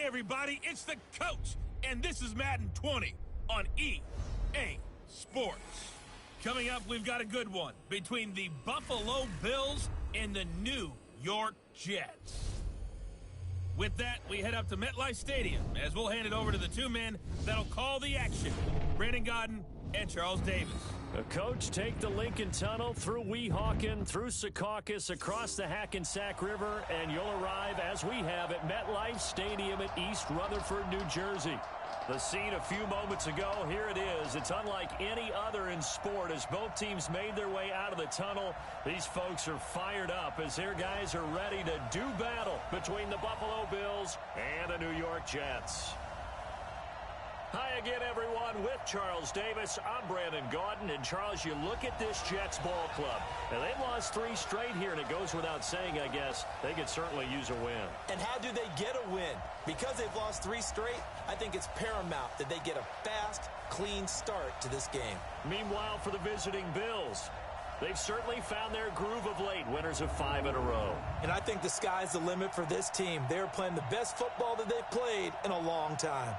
everybody, it's the coach, and this is Madden 20 on EA Sports. Coming up, we've got a good one between the Buffalo Bills and the New York Jets. With that, we head up to MetLife Stadium as we'll hand it over to the two men that'll call the action, Brandon Gaudin and Charles Davis. Coach, take the Lincoln Tunnel through Weehawken, through Secaucus, across the Hackensack River, and you'll arrive, as we have, at MetLife Stadium at East Rutherford, New Jersey. The scene a few moments ago, here it is. It's unlike any other in sport as both teams made their way out of the tunnel. These folks are fired up as their guys are ready to do battle between the Buffalo Bills and the New York Jets. Hi again, everyone, with Charles Davis. I'm Brandon Gaudin. And, Charles, you look at this Jets ball club. Now, they've lost 3 straight here, and it goes without saying, I guess, they could certainly use a win. And how do they get a win? Because they've lost 3 straight, I think it's paramount that they get a fast, clean start to this game. Meanwhile, for the visiting Bills, they've certainly found their groove of late, winners of 5 in a row. And I think the sky's the limit for this team. They're playing the best football that they've played in a long time.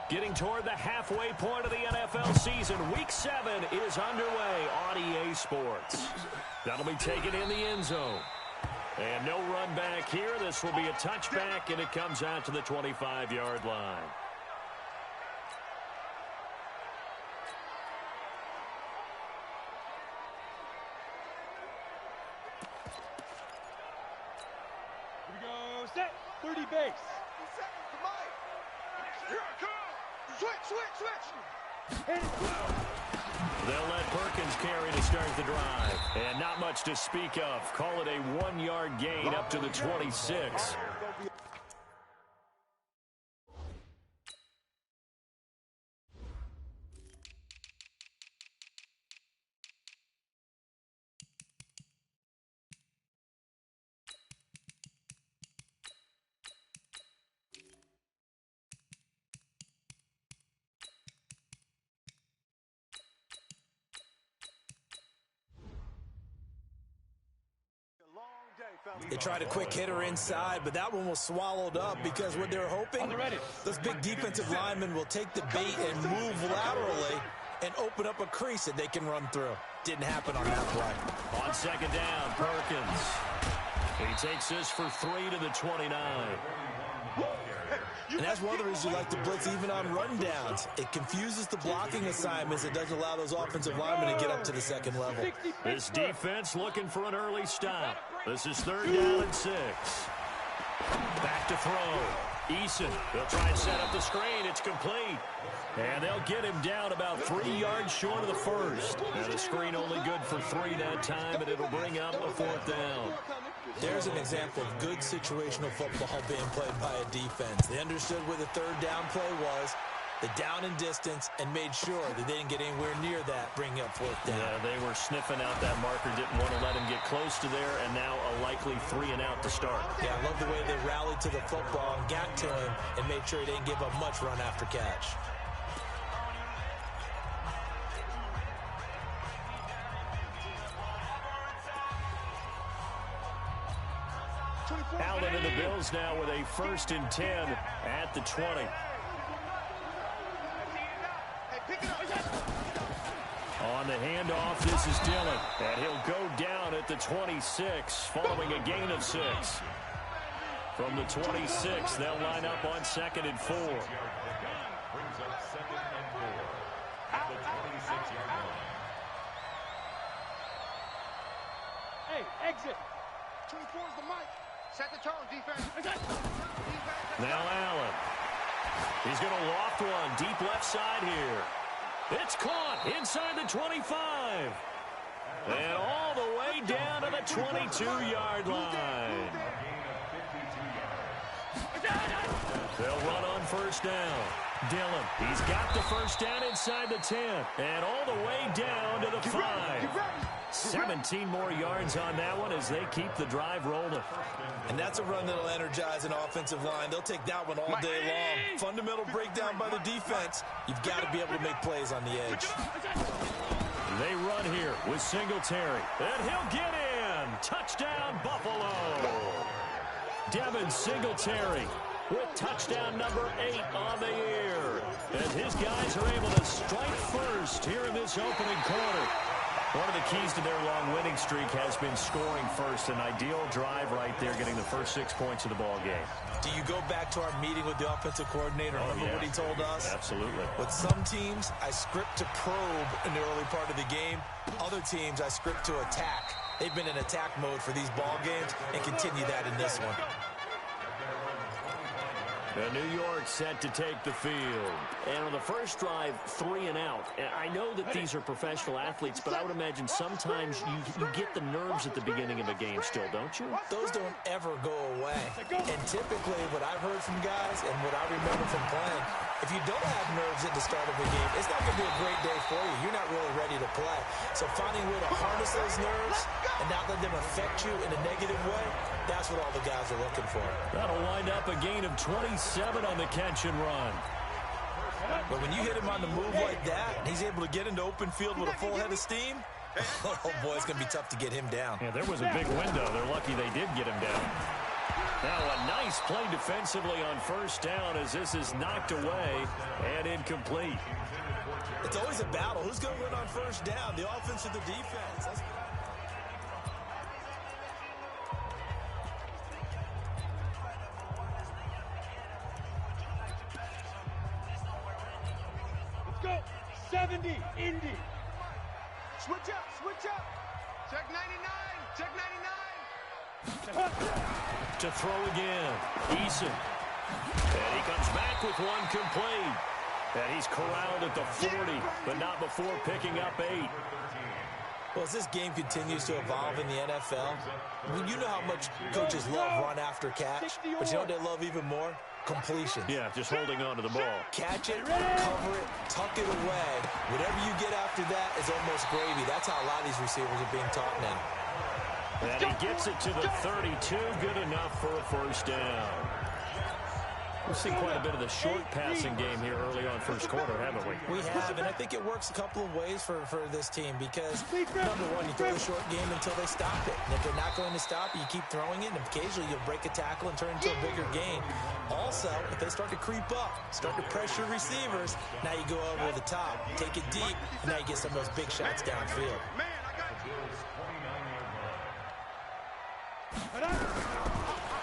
Getting toward the halfway point of the NFL season, Week 7 is underway on EA Sports. That'll be taken in the end zone. And no run back here. This will be a touchback, and it comes out to the 25-yard line. Here we go. Set. 30 base. Here I come. Switch. They'll let Perkins carry to start the drive. And not much to speak of. Call it a 1-yard gain up to the 26. They tried a quick hitter inside, but that one was swallowed up because what they're hoping, those big defensive linemen will take the bait and move laterally and open up a crease that they can run through. Didn't happen on that play. On second down, Perkins. He takes this for 3 to the 29. And that's one of the reasons you like to blitz even on rundowns. It confuses the blocking assignments. It doesn't allow those offensive linemen to get up to the second level. This defense looking for an early stop. This is 3rd down and 6. Back to throw. Eason, they'll try and set up the screen. It's complete. And they'll get him down about 3 yards short of the first. And the screen only good for 3 that time, and it'll bring up a 4th down. There's an example of good situational football being played by a defense. They understood where the 3rd down play was, the down and distance, and made sure that they didn't get anywhere near that, bringing up 4th down. Yeah, they were sniffing out that marker, didn't want to let him get close to there, and now a likely 3 and out to start. Yeah, I love the way they rallied to the football and got to him and made sure he didn't give up much run after catch. Allen and the Bills now with a 1st and 10 at the 20. On the handoff, this is Dillon. And he'll go down at the 26 following a gain of 6. From the 26, they'll line up on 2nd and 4. Brings up 2nd and 4 at the 26-yard line. Hey, exit. 24 is the mic. Set the tone, defense. Now Allen. He's going to loft one deep left side here. It's caught inside the 25. And all the way down to the 22-yard line. They'll run on 1st down. Dillon, he's got the 1st down inside the 10. And all the way down to the 5. 17 more yards on that one as they keep the drive rolling. And that's a run that'll energize an offensive line. They'll take that one all day long. Fundamental breakdown by the defense. You've got to be able to make plays on the edge. They run here with Singletary. And he'll get in. Touchdown, Buffalo. Devin Singletary with touchdown number 8 on the year. As his guys are able to strike first here in this opening quarter. One of the keys to their long winning streak has been scoring first. An ideal drive right there, getting the first 6 points of the ball game. Do you go back to our meeting with the offensive coordinator? Remember what he told us? Absolutely. With some teams, I script to probe in the early part of the game. Other teams, I script to attack. They've been in attack mode for these ball games and continue that in this one. New York set to take the field. And on the first drive, 3 and out. I know that these are professional athletes, but I would imagine sometimes you get the nerves at the beginning of a game still, don't you? Those don't ever go away. And typically, what I've heard from guys and what I remember from playing, if you don't have nerves at the start of a game, it's not going to be a great day for you. You're not really ready to play. So finding a way to harness those nerves and not let them affect you in a negative way, that's what all the guys are looking for. That'll wind up a gain of 27 on the catch and run. But when you hit him on the move like that, and he's able to get into open field with a full head of steam, oh boy, it's going to be tough to get him down. Yeah, there was a big window. They're lucky they did get him down. Now a nice play defensively on 1st down as this is knocked away and incomplete. It's always a battle. Who's going to win on 1st down, the offense or the defense? Let's go. 70, Indy. Switch up, switch up. Check 99, check 99. To throw again, Eason. And he comes back with one complete. And he's corralled at the 40, but not before picking up 8. Well, as this game continues to evolve in the NFL, you know how much coaches love run after catch, but you know what they love even more? Completion. Yeah, just holding on to the ball. Catch it, cover it, tuck it away. Whatever you get after that is almost gravy. That's how a lot of these receivers are being taught now. And he gets it to the 32, good enough for a 1st down. We've seen quite a bit of the short passing game here early on 1st quarter, haven't we? We have, and I think it works a couple of ways for this team because, number one, you throw the short game until they stop it. And if they're not going to stop it, you keep throwing it, and occasionally you'll break a tackle and turn into a bigger gain. Also, if they start to creep up, start to pressure receivers, now you go over the top, take it deep, and now you get some of those big shots downfield.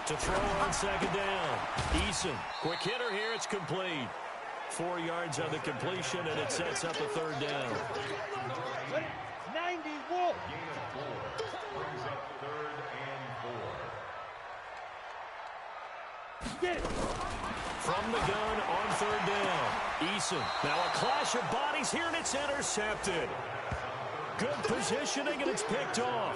To throw on 2nd down. Eason, quick hitter here, it's complete. 4 yards on the completion, and it sets up a 3rd down. 90, Wolf. Brings up 3rd and 4. Get it. From the gun on 3rd down. Eason, now a clash of bodies here, and it's intercepted. Good positioning, and it's picked off.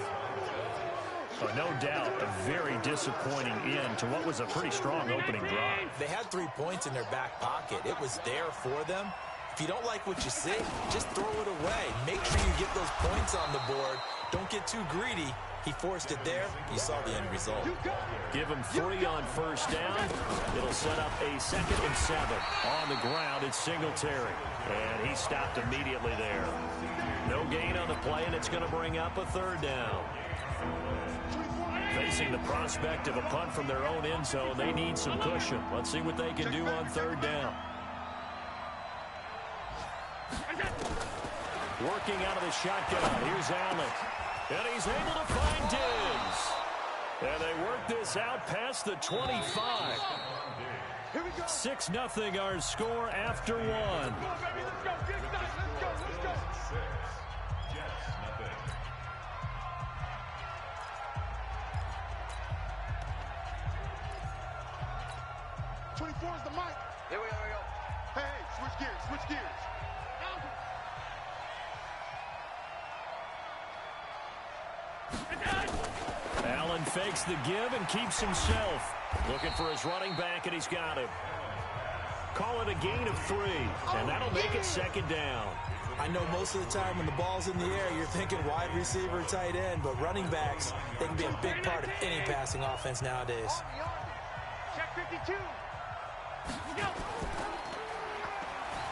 No doubt a very disappointing end to what was a pretty strong opening drive. They had 3 points in their back pocket. It was there for them. If you don't like what you see, just throw it away. Make sure you get those points on the board. Don't get too greedy. He forced it there. You saw the end result. Give him 3 on 1st down. It'll set up a 2nd and 7. On the ground, it's Singletary. And he stopped immediately there. No gain on the play, and it's going to bring up a 3rd down. Facing the prospect of a punt from their own end zone, they need some cushion. Let's see what they can do on 3rd down. Working out of the shotgun. Here's Allen. And he's able to find Diggs. And they work this out past the 25. 6-0 our score after one. Come on, baby, let's go. Get excited. Let's go. 24 is the mic. Here we go. Hey, switch gears. Allen fakes the give and keeps himself. Looking for his running back, and he's got him. Call it a gain of 3, and that'll make it second down. I know most of the time when the ball's in the air, you're thinking wide receiver, tight end, but running backs, they can be a big part of any passing offense nowadays. Check 52.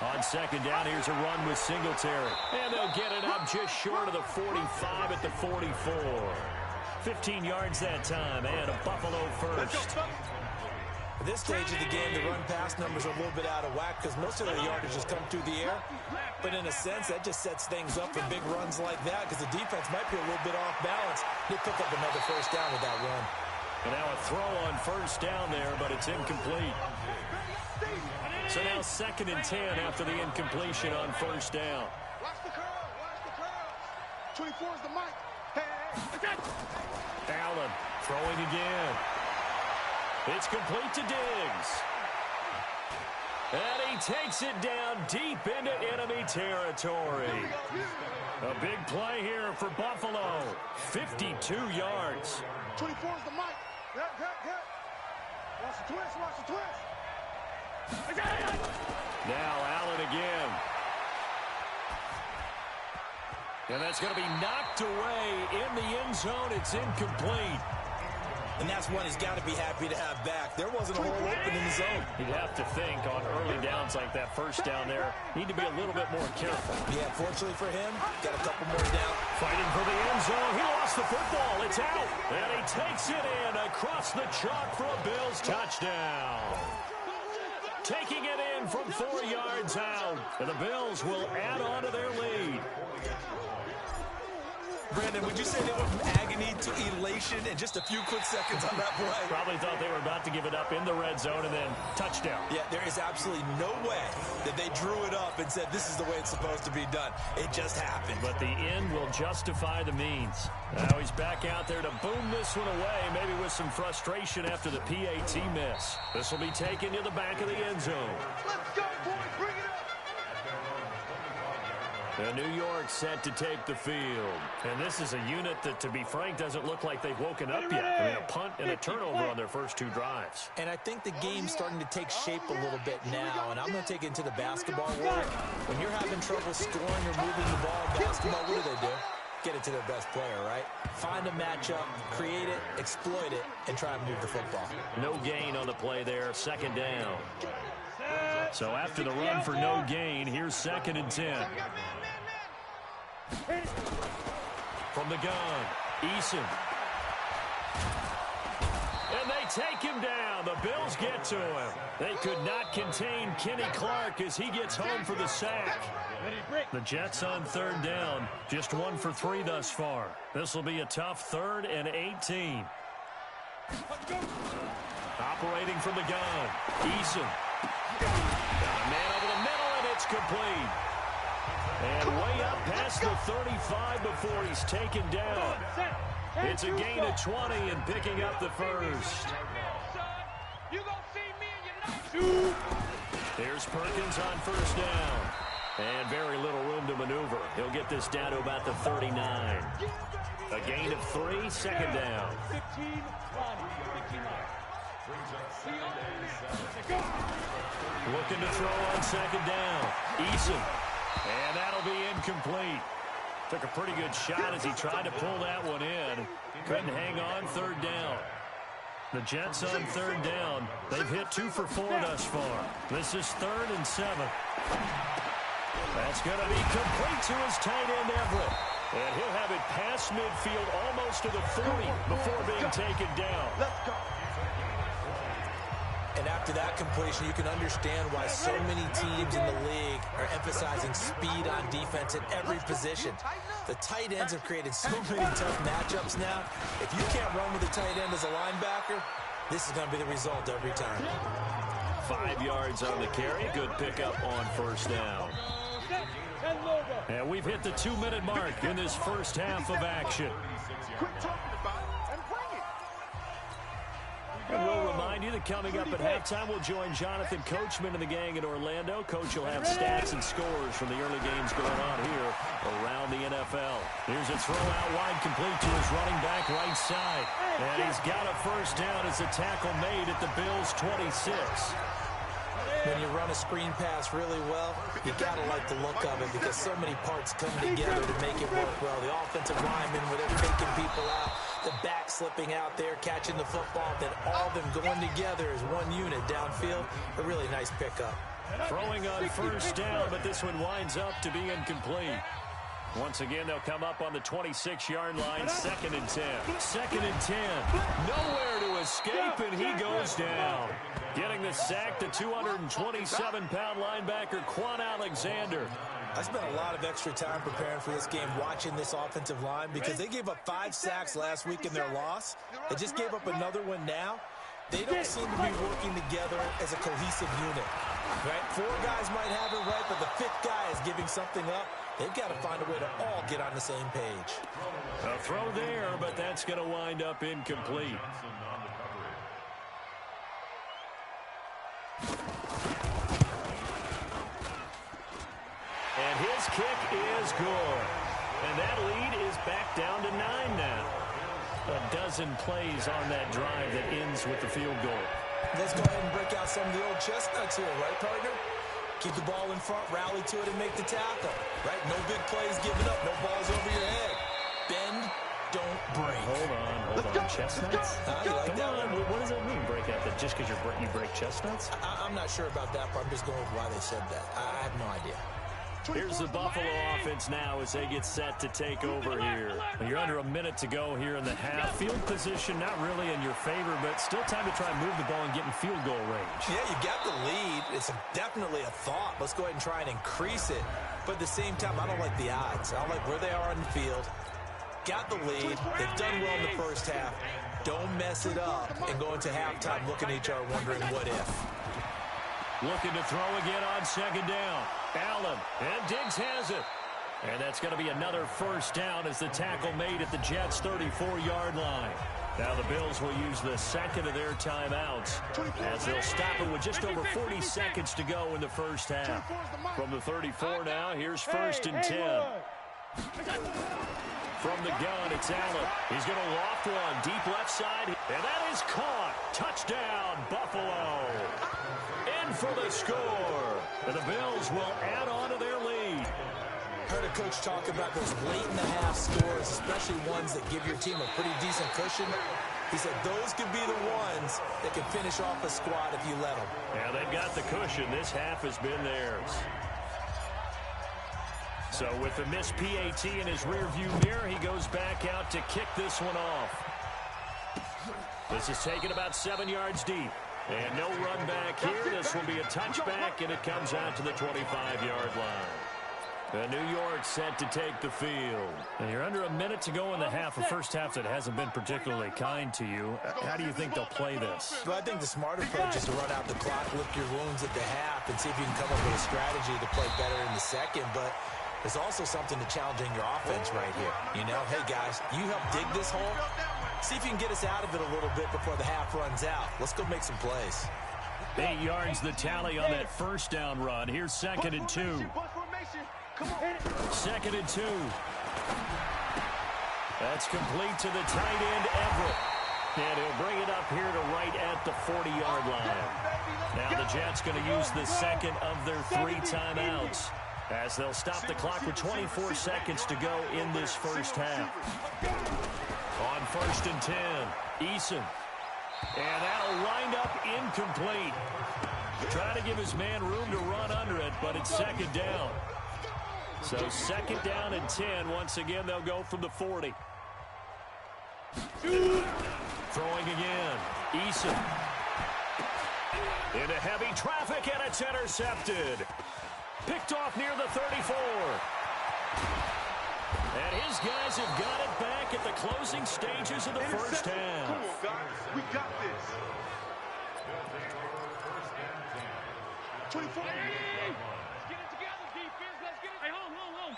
On second down, here's a run with Singletary. And they'll get it up just short of the 45 at the 44. 15 yards that time, and a Buffalo first. At this stage of the game, the run-pass numbers are a little bit out of whack because most of their yardage has come through the air. But in a sense, that just sets things up for big runs like that because the defense might be a little bit off balance. They pick up another first down with that run. And now a throw on first down there, but it's incomplete. So now 2nd and 10 after the incompletion on first down. Watch the curls. 24 is the mic. Hey. Allen throwing again. It's complete to Diggs. And he takes it down deep into enemy territory. A big play here for Buffalo. 52 yards. 24 is the mic. Good. Watch the twist. Now Allen again. And that's going to be knocked away in the end zone. It's incomplete. And that's one he's got to be happy to have back. There wasn't a hole open in the zone. You'd have to think on early downs like that first down there, need to be a little bit more careful. Yeah, fortunately for him, got a couple more down. Fighting for the end zone. He lost the football. It's out. And he takes it in across the chalk for a Bills touchdown. Taking it in from 4 yards out. And the Bills will add on to their lead. Brandon, would you say they went from agony to elation in just a few quick seconds on that play? Probably thought they were about to give it up in the red zone and then touchdown. Yeah, there is absolutely no way that they drew it up and said this is the way it's supposed to be done. It just happened. But the end will justify the means. Now he's back out there to boom this one away, maybe with some frustration after the PAT miss. This will be taken to the back of the end zone. Let's go, boys. Bring it up. And New York set to take the field. And this is a unit that, to be frank, doesn't look like they've woken up yet. I mean, a punt and a turnover on their first 2 drives. And I think the game's starting to take shape a little bit now. And I'm going to take it into the basketball world. When you're having trouble scoring or moving the ball in basketball, what do? Get it to their best player, right? Find a matchup, create it, exploit it, and try and move the football. No gain on the play there, second down. So after the run for no gain, here's 2nd and 10. From the gun, Eason. And they take him down. The Bills get to him. They could not contain Kenny Clark as he gets home for the sack. The Jets on 3rd down, just 1 for 3 thus far. This will be a tough 3rd and 18. Operating from the gun, Eason. Got a man over the middle, and it's complete. And way up past the 35 before he's taken down. It's a gain of 20 and picking up the first. Here's Perkins on first down. And very little room to maneuver. He'll get this down to about the 39. A gain of 3, second down. Looking to throw on second down. Eason. And that'll be incomplete. Took a pretty good shot as he tried to pull that one in. Couldn't hang on 3rd down. The Jets on 3rd down. They've hit 2 for 4 thus far. This is 3rd and 7. That's going to be complete to his tight end, Everett. And he'll have it past midfield almost to the 40 before being taken down. Let's go. And After that completion, you can understand why so many teams in the league are emphasizing speed on defense at every position. The tight ends have created so many tough matchups now. If you can't run with a tight end as a linebacker, this is going to be the result every time. 5 yards on the carry. Good pickup on first down. And we've hit the 2-minute mark in this first half of action. And we'll remind you that coming up at halftime, we'll join Jonathan Coachman and the gang in Orlando. Coach will have stats and scores from the early games going on here around the NFL. Here's a throw out wide, complete to his running back right side. And he's got a first down as a tackle made at the Bills' 26. When you run a screen pass really well, you got to like the look of it because so many parts come together to make it work well. The offensive linemen, where they're faking people out, the back slipping out there, catching the football, then all of them going together as one unit downfield. A really nice pickup. Throwing on first down, but this one winds up to be incomplete. Once again, they'll come up on the 26-yard line, 2nd and 10. 2nd and 10. Nowhere to escape, and he goes down. Getting the sack, the 227-pound linebacker, Quan Alexander. I spent a lot of extra time preparing for this game, watching this offensive line, because they gave up 5 sacks last week in their loss. They just gave up another one now. They don't seem to be working together as a cohesive unit. Right? 4 guys might have it right, but the 5th guy is giving something up. They've got to find a way to all get on the same page. A throw there, but that's going to wind up incomplete. And his kick is good. And that lead is back down to 9 now. A dozen plays on that drive that ends with the field goal. Let's go ahead and break out some of the old chestnuts here, right, partner? Keep the ball in front, rally to it, and make the tackle. Right? No big plays given up, no balls over your head. Bend, don't break. Hold on. Chestnuts? You like Come that on, one? what does that mean, break out? That just because you break chestnuts? I'm not sure about that, but I'm just going with why they said that. I have no idea. Here's the Buffalo offense now as they get set to take over here. You're under a minute to go here in the half. Field position not really in your favor, but still time to try and move the ball and get in field goal range. Yeah, you got the lead. It's definitely a thought. Let's go ahead and try and increase it. But at the same time, I don't like the odds. I don't like where they are on the field. Got the lead. They've done well in the first half. Don't mess it up and go into halftime looking at each other wondering what if. Looking to throw again on 2nd down. Allen, and Diggs has it. And that's going to be another first down as the tackle made at the Jets' 34-yard line. Now the Bills will use the 2nd of their timeouts as they'll stop it with just over 40 seconds to go in the first half. From the 34 now, here's 1st and 10. From the gun, it's Allen. He's going to loft one deep left side, and that is caught. Touchdown, Buffalo. In for the score. And the Bills will add on to their lead. Heard a coach talk about those late-in-the-half scores, especially ones that give your team a pretty decent cushion. He said those could be the ones that can finish off a squad if you let them. Yeah, they've got the cushion. This half has been theirs. So with the missed PAT in his rearview mirror, he goes back out to kick this one off. This is taken about 7 yards deep. And no run back here. This will be a touchback, and it comes out to the 25-yard line. New York set to take the field. And you're under a minute to go in the half, a first half that hasn't been particularly kind to you. How do you think they'll play this? Well, I think the smart approach is to run out the clock, lick your wounds at the half, and see if you can come up with a strategy to play better in the second. But there's also something to challenging your offense right here. You know, hey, guys, you help dig this hole. See if you can get us out of it a little bit before the half runs out. Let's go make some plays. 8 yards the tally on that first down run. Here's 2nd and 2. 2nd and 2. That's complete to the tight end, Everett. And he'll bring it up here to right at the 40-yard line. Now the Jets going to use the 2nd of their 3 timeouts as they'll stop the clock with 24 seconds to go in this first half. On 1st and 10, Eason. And that'll wind up incomplete. Trying to give his man room to run under it, but it's 2nd down. So 2nd down and 10. Once again, they'll go from the 40. Throwing again. Eason. Into heavy traffic, and it's intercepted. Picked off near the 34. And his guys have got it back at the closing stages of the first half. Come on, guys. We got this. 24. Let's get it together, defense. Let's get it. Hey, home.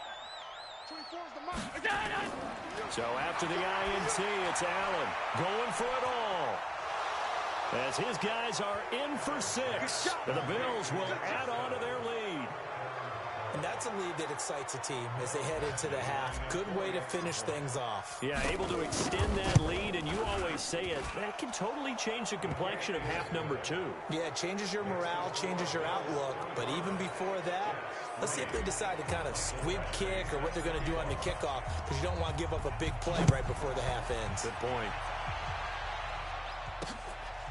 24 is the mark. So after the INT, it's Allen going for it all. As his guys are in for 6. And the Bills will add on to their lead. And that's a lead that excites a team as they head into the half. Good way to finish things off. Yeah, able to extend that lead, and you always say it, that can totally change the complexion of half number 2. Yeah, it changes your morale, changes your outlook. But even before that, let's see if they decide to kind of squib kick or what they're going to do on the kickoff, because you don't want to give up a big play right before the half ends. Good point.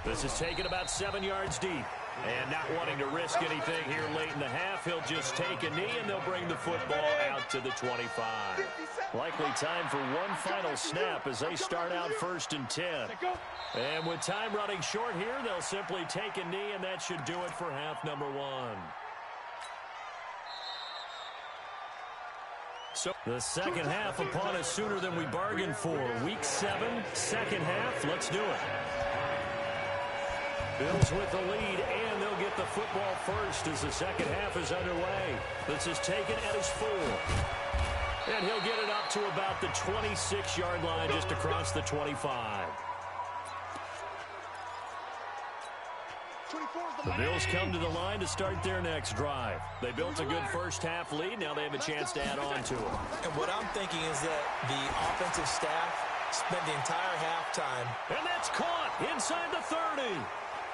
This is taken about 7 yards deep. And not wanting to risk anything here late in the half, he'll just take a knee, and they'll bring the football out to the 25. Likely time for one final snap as they start out 1st and 10. And with time running short here, they'll simply take a knee, and that should do it for half number 1. So the second half upon us sooner than we bargained for. Week 7, second half. Let's do it. Bills with the lead, and they'll get the football first as the second half is underway. This is taken at his 4. And he'll get it up to about the 26-yard line just across the 25. The Bills come to the line to start their next drive. They built a good first half lead. Now they have a chance to add on to it. And what I'm thinking is that the offensive staff spent the entire halftime. And that's caught inside the 30.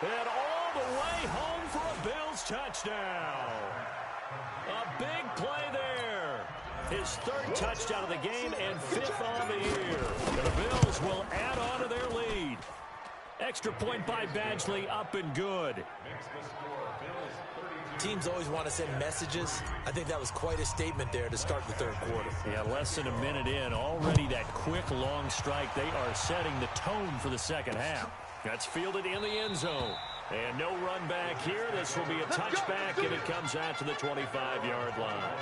And all the way home for a Bills touchdown. A big play there. His 3rd touchdown of the game and 5th on the year. And the Bills will add on to their lead. Extra point by Badgley, up and good. Teams always want to send messages. I think that was quite a statement there to start the 3rd quarter. Yeah, less than a minute in. Already that quick, long strike. They are setting the tone for the second half. That's fielded in the end zone. And no run back here. This will be a touchback, and it comes out to the 25-yard line.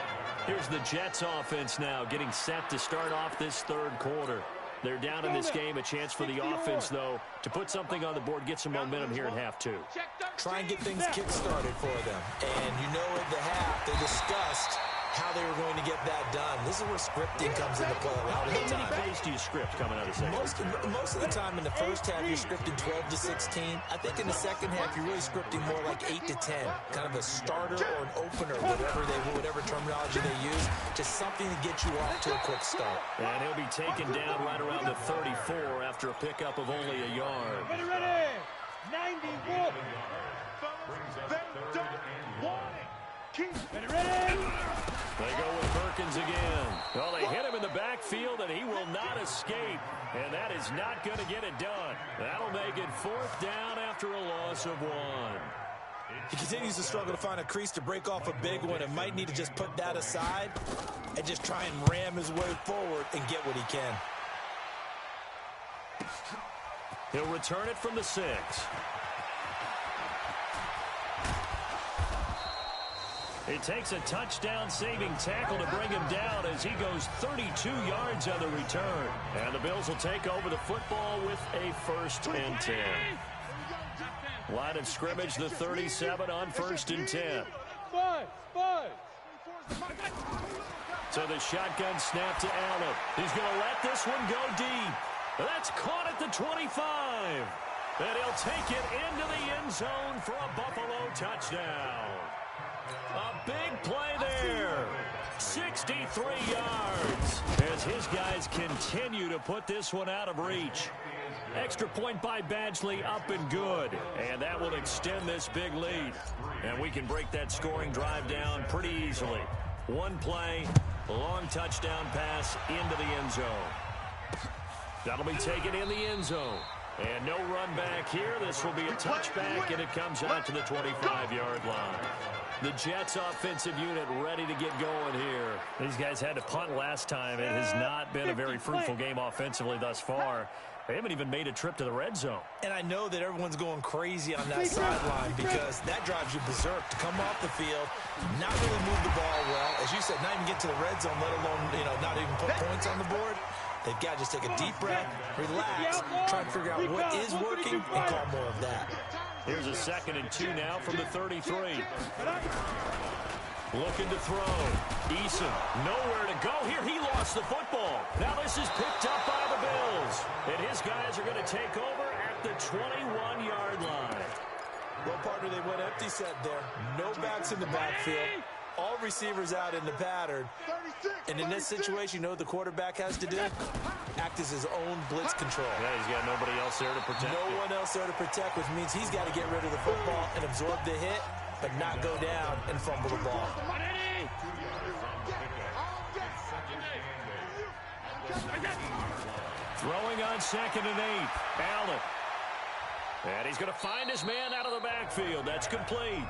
Here's the Jets offense now getting set to start off this 3rd quarter. They're down in this game. A chance for the offense, though, to put something on the board, get some momentum here in half 2. Try and get things kick-started for them. And you know at the half, they discussed how they were going to get that done. This is where scripting comes into play a lot of the time. How many plays do you script coming out of the second? Most of the time in the first half, you're scripting 12 to 16. I think in the second half, you're really scripting more like 8 to 10. Kind of a starter or an opener, whatever terminology they use. Just something to get you off to a quick start. And he'll be taken down right around the 34 after a pickup of only a yard. Ready. 91. They don't want it. Keep ready. They go with Perkins again. Well, they hit him in the backfield, and he will not escape. And that is not going to get it done. That'll make it 4th down after a loss of 1. He continues to struggle to find a crease to break off a big one and might need to just put that aside and just try and ram his way forward and get what he can. He'll return it from the 6. It takes a touchdown-saving tackle to bring him down as he goes 32 yards on the return. And the Bills will take over the football with a 1st and 10. Line of scrimmage, the 37 on 1st and 10. So the shotgun snap to Allen. He's going to let this one go deep. That's caught at the 25. And he'll take it into the end zone for a Buffalo touchdown. A big play there. 63 yards as his guys continue to put this one out of reach. Extra point by Badgley, up and good. And that will extend this big lead. And we can break that scoring drive down pretty easily. One play, long touchdown pass into the end zone. That'll be taken in the end zone. And no run back here. This will be a touchback, and it comes out to the 25-yard line. The Jets offensive unit ready to get going here. These guys had to punt last time. It has not been a very fruitful game offensively thus far. They haven't even made a trip to the red zone. And I know that everyone's going crazy on that sideline because that drives you berserk to come off the field, not really move the ball well. As you said, not even get to the red zone, let alone, not even put points on the board. They've got to just take a deep breath, relax, try to figure out what is working, and call more of that. Here's a 2nd and 2 now from the 33. Looking to throw. Eason, nowhere to go here. He lost the football. Now this is picked up by the Bills. And his guys are going to take over at the 21-yard line. Well, partner, they went empty set there. No backs in the backfield. All receivers out in the pattern. And in this situation, you know what the quarterback has to do? Act as his own blitz control. Yeah, he's got nobody else there to protect. No one else there to protect, which means he's got to get rid of the football and absorb the hit, but not go down and fumble the ball. Throwing on 2nd and 8. Allen. And he's going to find his man out of the backfield. That's complete.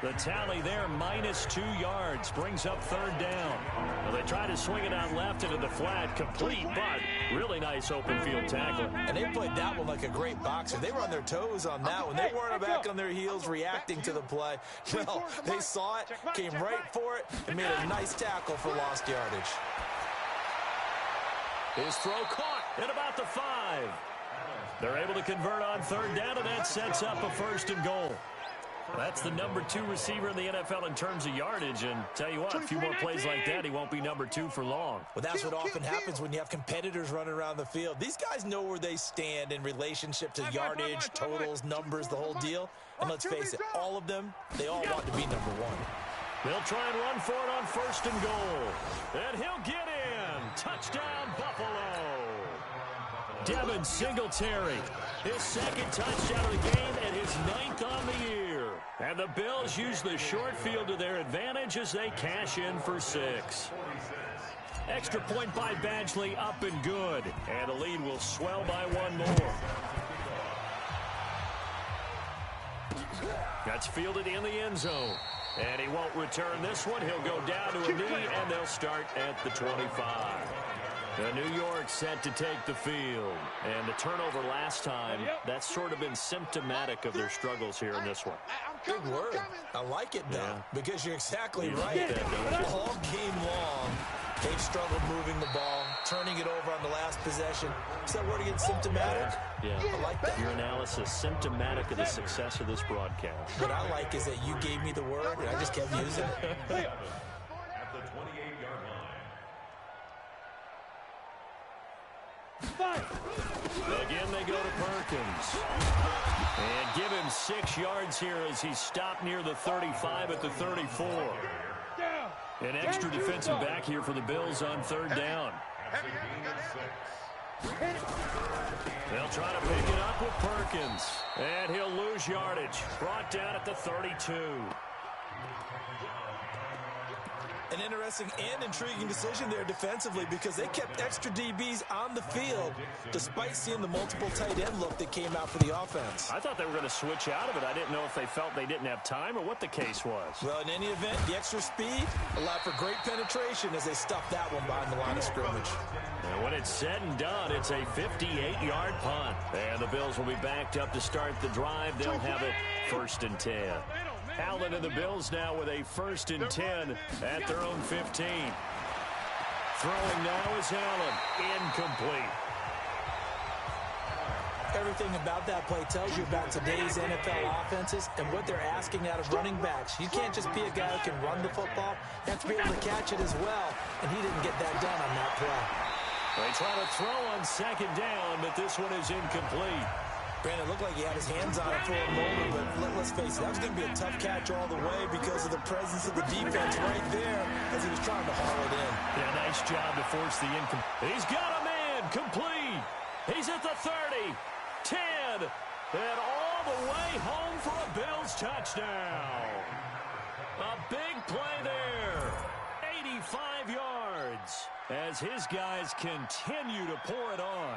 The tally there, -2 yards, brings up 3rd down. Well, they try to swing it out left into the flat, complete, but really nice open field tackle. And they played that one like a great boxer. They were on their toes on that one. They weren't back on their heels reacting to the play. No, they saw it, came right for it, and made a nice tackle for lost yardage. His throw caught at about the 5. They're able to convert on 3rd down, and that sets up a 1st and goal. That's the number 2 receiver in the NFL in terms of yardage, and tell you what, a few more plays like that, he won't be number 2 for long. Well, that's what often happens when you have competitors running around the field. These guys know where they stand in relationship to yardage, totals, numbers, the whole deal. And let's face it, all of them, they all want to be number 1. They'll try and run for it on 1st and goal. And he'll get in. Touchdown, Buffalo. Devin Singletary, his 2nd touchdown of the game and his 9th on the year. And the Bills use the short field to their advantage as they cash in for 6. Extra point by Badgley, up and good. And the lead will swell by 1 more. That's fielded in the end zone. And he won't return this one. He'll go down to a knee, and they'll start at the 25. New York set to take the field. And the turnover last time, that's sort of been symptomatic of their struggles here in this one. Good word. I like it, though, because you're exactly right. All game long, they've struggled moving the ball, turning it over on the last possession. Is that word again, symptomatic? Yeah. I like that. Your analysis, symptomatic of the success of this broadcast. What I like is that you gave me the word, and I just kept using it. At the 28-yard line. Again, they go to Perkins. And give him 6 yards here as he's stopped near the 35 at the 34. An extra defensive back here for the Bills on 3rd down. They'll try to pick it up with Perkins. And he'll lose yardage. Brought down at the 32. An interesting and intriguing decision there defensively because they kept extra DBs on the field despite seeing the multiple tight end look that came out for the offense. I thought they were going to switch out of it. I didn't know if they felt they didn't have time or what the case was. Well, in any event, the extra speed allowed for great penetration as they stuffed that one behind the line of scrimmage. And when it's said and done, it's a 58-yard punt. And the Bills will be backed up to start the drive. They'll have it 1st and 10. Allen and the Bills now with a 1st and 10 at their own 15. Throwing now is Allen. Incomplete. Everything about that play tells you about today's NFL offenses and what they're asking out of running backs. You can't just be a guy who can run the football. You have to be able to catch it as well, and he didn't get that done on that play. They try to throw on 2nd down, but this one is incomplete. Brandon, it looked like he had his hands on it for a moment, but let's face it, that was going to be a tough catch all the way because of the presence of the defense right there as he was trying to haul it in. Yeah, nice job to force the incomplete. He's got a man, complete. He's at the 30, 10, and all the way home for a Bills touchdown. A big play there, 85 yards, as his guys continue to pour it on.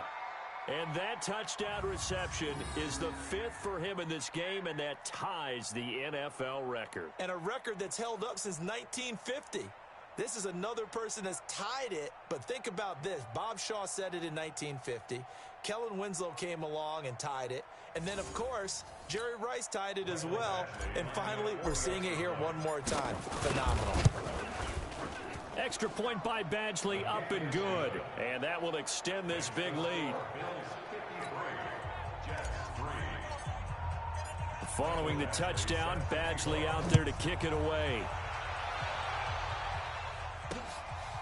And that touchdown reception is the 5th for him in this game, and that ties the NFL record. And a record that's held up since 1950. This is another person that's tied it, but think about this. Bob Shaw said it in 1950. Kellen Winslow came along and tied it. And then, of course, Jerry Rice tied it as well. And finally, we're seeing it here one more time. Phenomenal. Extra point by Badgley, up and good. And that will extend this big lead. Following the touchdown, Badgley out there to kick it away.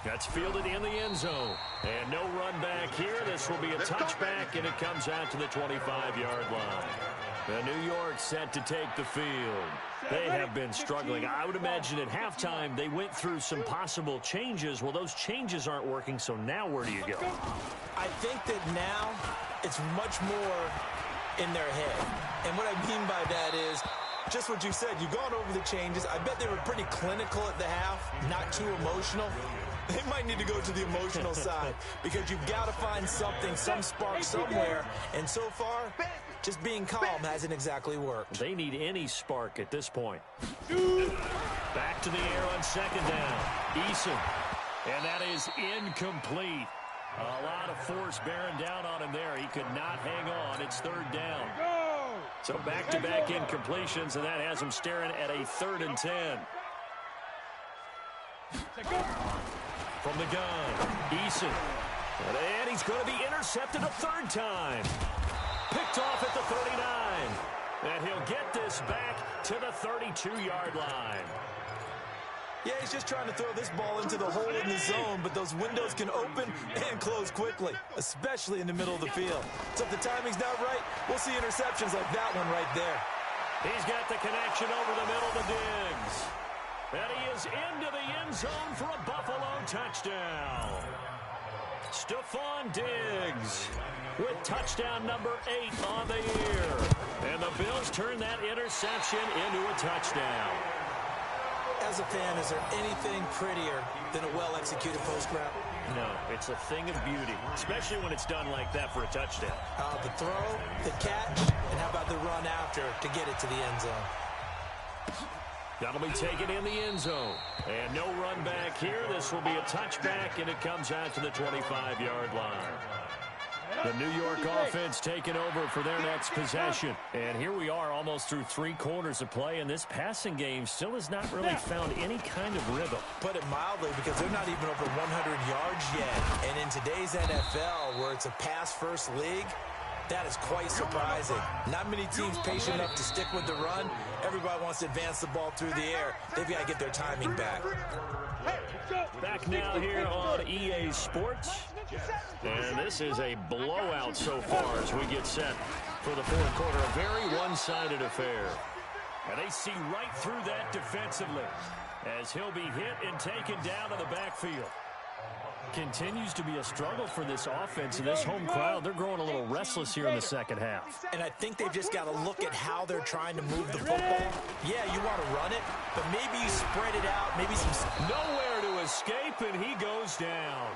That's fielded in the end zone. And no run back here. This will be a touchback, and it comes out to the 25-yard line. The New York set to take the field. They have been struggling. I would imagine at halftime they went through some possible changes. Well, those changes aren't working, so now where do you go? I think that now it's much more in their head. And what I mean by that is just what you said. You've gone over the changes. I bet they were pretty clinical at the half, not too emotional. They might need to go to the emotional side because you've got to find something, some spark somewhere. And so far, just being calm hasn't exactly worked. They need any spark at this point. Back to the air on second down. Eason. And that is incomplete. A lot of force bearing down on him there. He could not hang on. It's third down. So back-to-back incompletions, and that has him staring at a 3rd and 10. From the gun, Eason. And he's going to be intercepted a 3rd time. Picked off at the 39. And he'll get this back to the 32-yard line. Yeah, he's just trying to throw this ball into the hole in the zone, but those windows can open and close quickly, especially in the middle of the field. So if the timing's not right, we'll see interceptions like that one right there. He's got the connection over the middle to Diggs. And he is into the end zone for a Buffalo touchdown. Stephon Diggs with touchdown number 8 on the year. And the Bills turn that interception into a touchdown. As a fan, is there anything prettier than a well-executed post route? No, it's a thing of beauty, especially when it's done like that for a touchdown. The throw, the catch, and how about the run after to get it to the end zone? That'll be taken in the end zone. And no run back here. This will be a touchback, and it comes out to the 25-yard line. The New York offense taking over for their next possession. And here we are almost through 3 quarters of play, and this passing game still has not really found any kind of rhythm. Put it mildly, because they're not even over 100 yards yet. And in today's NFL, where it's a pass-first league, that is quite surprising. Not many teams patient enough to stick with the run. Everybody wants to advance the ball through the air. They've got to get their timing back. Back now here on EA Sports. And this is a blowout so far as we get set for the 4th quarter. A very one-sided affair. And they see right through that defensively as he'll be hit and taken down to the backfield. Continues to be a struggle for this offense and this home crowd. They're growing a little restless here in the second half. And I think they've just got to look at how they're trying to move the football. Yeah, you want to run it, but maybe you spread it out. Maybe some... Nowhere to escape, and he goes down.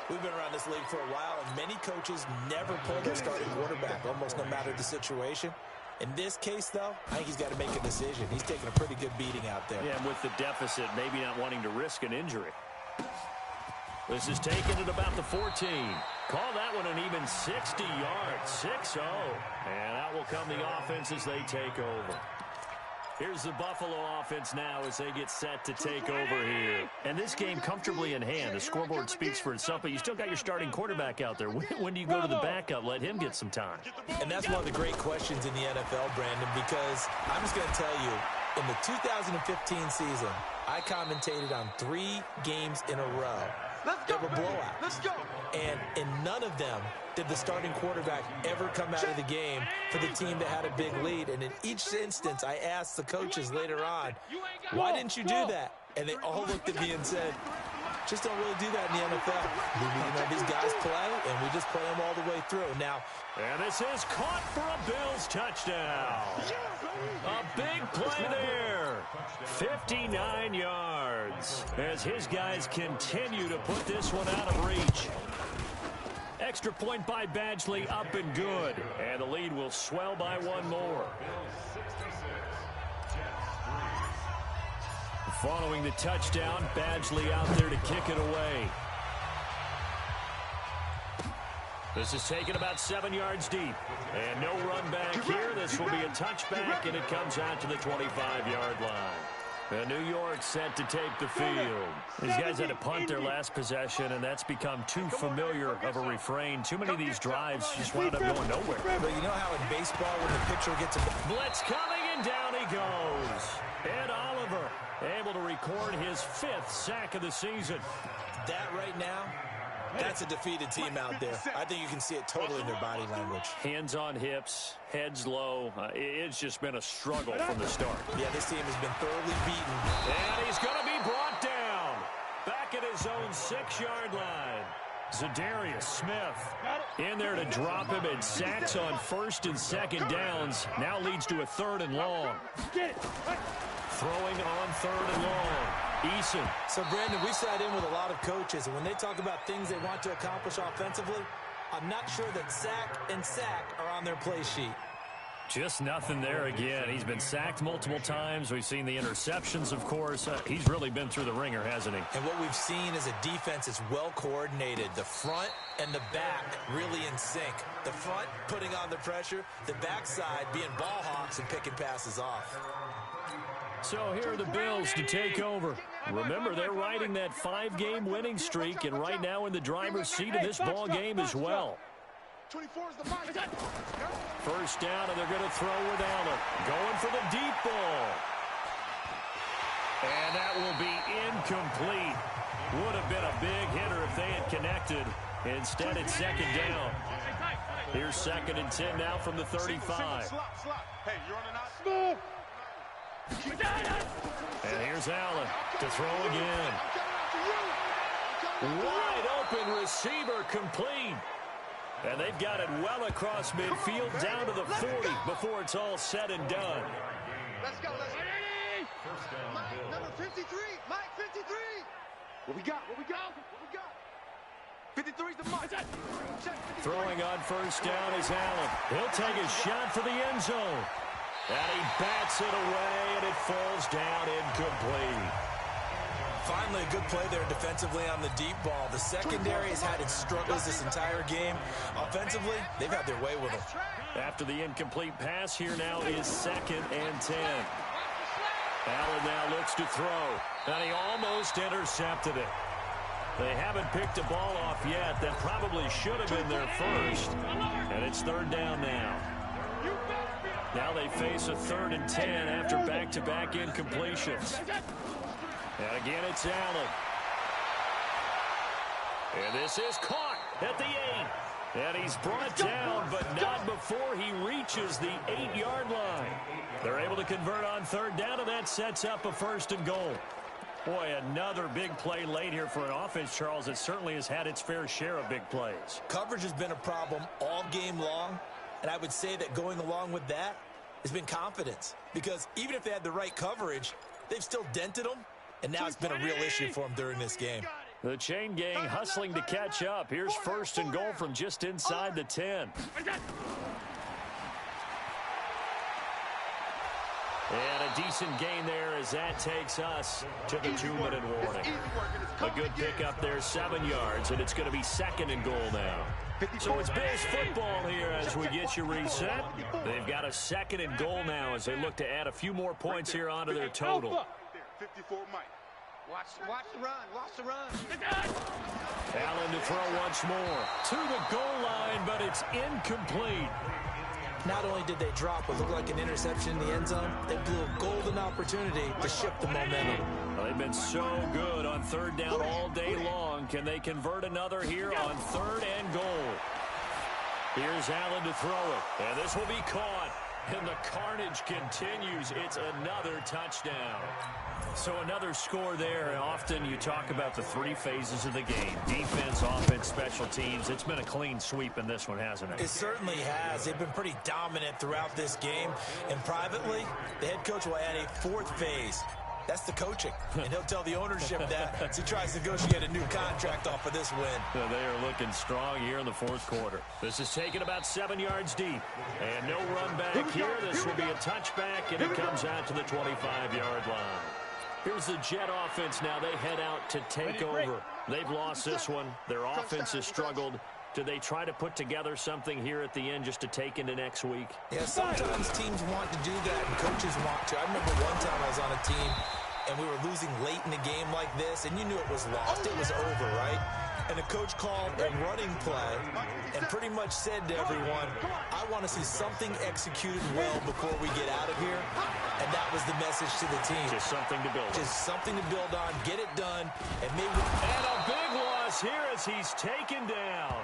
We've been around this league for a while, and many coaches never pull their starting quarterback, almost no matter the situation. In this case, though, I think he's got to make a decision. He's taking a pretty good beating out there. Yeah, and with the deficit, maybe not wanting to risk an injury. This is taken at about the 14. Call that one an even 60 yards, 6-0. And out will come the offense as they take over. Here's the Buffalo offense now as they get set to take over here. And this game comfortably in hand. The scoreboard speaks for itself, but you still got your starting quarterback out there. When do you go to the backup? Let him get some time. And that's one of the great questions in the NFL, Brandon, because I'm just going to tell you, in the 2015 season, I commentated on 3 games in a row. They were blowouts. Let's go. And in none of them did the starting quarterback ever come out of the game for the team that had a big lead. And in each instance, I asked the coaches later on, why didn't you do that? And they all looked at me and said, just don't really do that in the NFL. You know, these guys play, and we just play them all the way through. Now, and this is caught for a Bills touchdown. A big play there. 59 yards as his guys continue to put this one out of reach. Extra point by Badgley, up and good. And the lead will swell by 1 more. Following the touchdown, Badgley out there to kick it away. This is taken about 7 yards deep. And no run back here. This will be a touchback, and it comes out to the 25-yard line. And New York set to take the field. These guys had to punt their last possession, and that's become too familiar of a refrain. Too many of these drives just wound up going nowhere. But you know how in baseball when the pitcher gets a blitz coming, and down he goes. Ed Oliver able to record his 5th sack of the season. That right now, that's a defeated team out there. I think you can see it totally in their body language. Hands on hips, heads low. It's just been a struggle from the start. Yeah, this team has been thoroughly beaten. And he's going to be brought down. Back at his own 6-yard line. Zadarius Smith in there to drop him, and sacks on 1st and 2nd downs. Now leads to a 3rd and long. Throwing on 3rd and long. Eason. So, Brandon, we sat in with a lot of coaches, and when they talk about things they want to accomplish offensively, I'm not sure that sack and sack are on their play sheet. Just nothing there again. He's been sacked multiple times. We've seen the interceptions, of course. He's really been through the ringer, hasn't he? And what we've seen is a defense that's well coordinated. The front and the back really in sync. The front putting on the pressure, the backside being ball hawks and picking passes off. So here are the Bills to take over. Remember, they're riding that 5-game winning streak, and right now in the driver's seat of this ball game as well. 24's the mark. First down, and they're going to throw with Allen. Going for the deep ball. And that will be incomplete. Would have been a big hitter if they had connected. Instead, it's 2nd down. Here's 2nd and 10 now from the 35. Hey, you're on an out. And here's Allen to throw again. Wide open receiver, complete. And they've got it well across midfield down to the 40 before it's all said and done. Let's go, let's go. Mike, number 53. Mike, 53. What we got? What we got? What we got? 53's the mark. Throwing on first down is Allen. He'll take a shot for the end zone. And he bats it away, and it falls down incomplete. Finally, a good play there defensively on the deep ball. The secondary has had its struggles this entire game. Offensively, they've had their way with them. After the incomplete pass, here now is 2nd and 10. Allen now looks to throw, and he almost intercepted it. They haven't picked a ball off yet. That probably should have been their first. And it's 3rd down now. Now they face a 3rd and 10 after back-to-back incompletions. And again, it's Allen. And this is caught at the 8. And he's brought down, but not before he reaches the 8-yard line. They're able to convert on 3rd down, and that sets up a 1st and goal. Boy, another big play late here for an offense, Charles, that certainly has had its fair share of big plays. Coverage has been a problem all game long, and I would say that going along with that has been confidence. Because even if they had the right coverage, they've still dented them, and now it's been a real issue for them during this game. The chain gang hustling to catch up. Here's 1st and goal from just inside the 10. And a decent gain there as that takes us to the 2-minute warning. A good pickup there, 7 yards, and it's going to be 2nd and goal now. So it's Bills football here as we get you reset. They've got a 2nd and goal now as they look to add a few more points here onto their total. 54 Mike. Watch the run. Watch the run. Allen to throw once more. To the goal line, but it's incomplete. Not only did they drop what looked like an interception in the end zone, they blew a golden opportunity to shift the momentum. Well, they've been so good on 3rd down all day long. Can they convert another here on 3rd and goal? Here's Allen to throw it, and this will be caught. And the carnage continues. It's another touchdown. So another score there. Often you talk about the 3 phases of the game. Defense, offense, special teams. It's been a clean sweep in this one, hasn't it? It certainly has. They've been pretty dominant throughout this game. And privately, the head coach will add a 4th phase. That's the coaching. And he'll tell the ownership that as he tries to negotiate a new contract off of this win. They are looking strong here in the 4th quarter. This is taken about 7 yards deep. And no run back here. This will be a touchback, and it comes out to the 25-yard line. Here's the Jet offense now. They head out to take over. They've lost this one. Their offense has struggled. Do they try to put together something here at the end just to take into next week? Yeah, sometimes teams want to do that and coaches want to. I remember one time I was on a team and we were losing late in a game like this, and you knew it was lost. It was over, right? And the coach called a running play and pretty much said to everyone, I want to see something executed well before we get out of here. And that was the message to the team. Just something to build on. Just something to build on, get it done, and maybe... And a big loss here as he's taken down.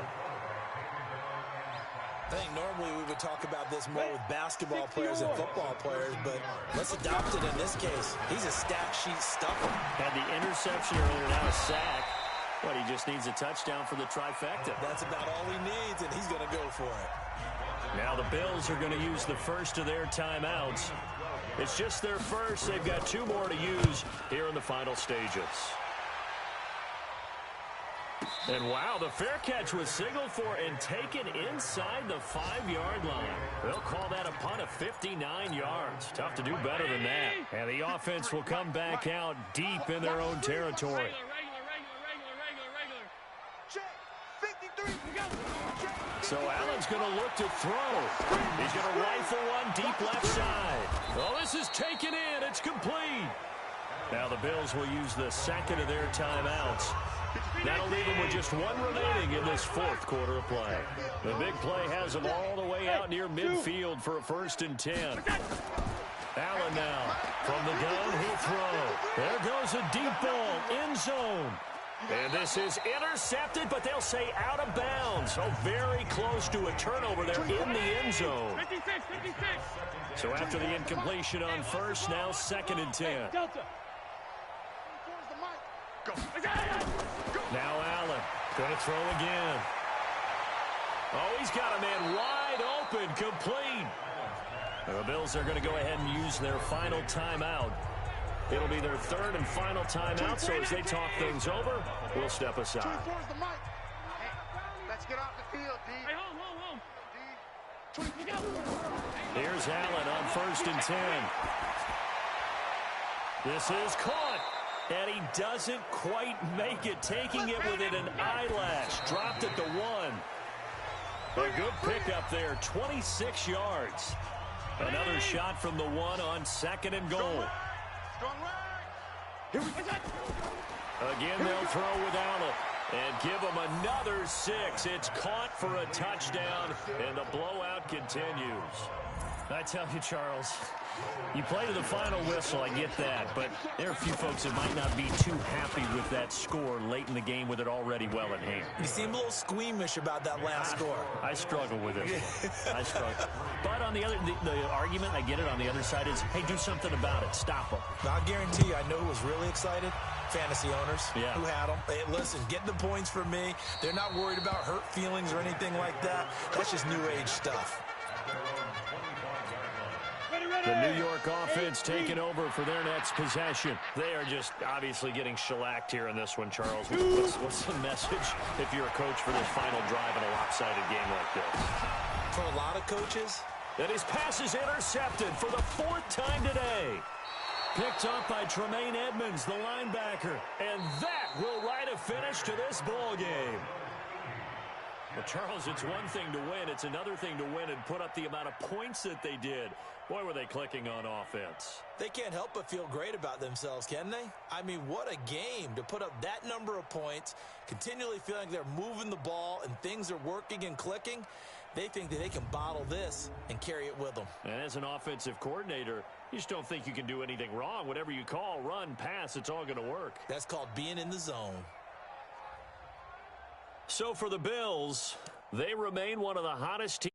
I think normally we would talk about this more with basketball players and football players, but let's adopt it in this case. He's a stat sheet stuffer. Had the interception earlier, now a sack. But he just needs a touchdown for the trifecta. That's about all he needs, and he's going to go for it. Now the Bills are going to use the first of their timeouts. It's just their first. They've got 2 more to use here in the final stages. And wow, the fair catch was signaled for and taken inside the 5-yard line. They'll call that a punt of 59 yards. Tough to do better than that. And the offense will come back out deep in their own territory. So Allen's going to look to throw. He's going to rifle one deep left side. Oh, this is taken in. It's complete. Now the Bills will use the second of their timeouts. That'll leave them with just 1 remaining in this 4th quarter of play. The big play has them all the way out near midfield for a 1st and 10. Allen now from the gun, he'll throw. There goes a deep ball, end zone. And this is intercepted, but they'll say out of bounds. So very close to a turnover there in the end zone. So after the incompletion on first, now 2nd and 10. Now Allen going to throw again. Oh, he's got a man wide open, complete. The Bills are going to go ahead and use their final timeout. It'll be their 3rd and final timeout, so as they talk things over, we'll step aside. Let's get off the field, D. Hey, home. Here's Allen on 1st and 10. This is caught, and he doesn't quite make it, taking it within an eyelash. Dropped at the 1. A good pickup there, 26 yards. Another shot from the 1 on 2nd and goal. Again, they'll throw with Allen and give him another 6. It's caught for a touchdown, and the blowout continues. I tell you, Charles, you play to the final whistle, I get that, but there are a few folks that might not be too happy with that score late in the game with it already well in hand. You seem a little squeamish about that last score. I struggle with it. I struggle. But on the other, the argument, I get it, on the other side is, hey, do something about it. Stop them. Now, I guarantee you, I know who was really excited. Fantasy owners who had them. Hey, listen, get the points for me. They're not worried about hurt feelings or anything like that. That's just new age stuff. The New York offense taking over for their next possession. They are just obviously getting shellacked here in this one, Charles. What's the message if you're a coach for this final drive in a lopsided game like this? For a lot of coaches. And his pass is intercepted for the 4th time today. Picked up by Tremaine Edmonds, the linebacker. And that will write a finish to this ball game. Well, Charles, it's one thing to win. It's another thing to win and put up the amount of points that they did. Boy, were they clicking on offense. They can't help but feel great about themselves, can they? I mean, what a game to put up that number of points, continually feeling like they're moving the ball and things are working and clicking. They think that they can bottle this and carry it with them. And as an offensive coordinator, you just don't think you can do anything wrong. Whatever you call, run, pass, it's all going to work. That's called being in the zone. So for the Bills, they remain one of the hottest teams.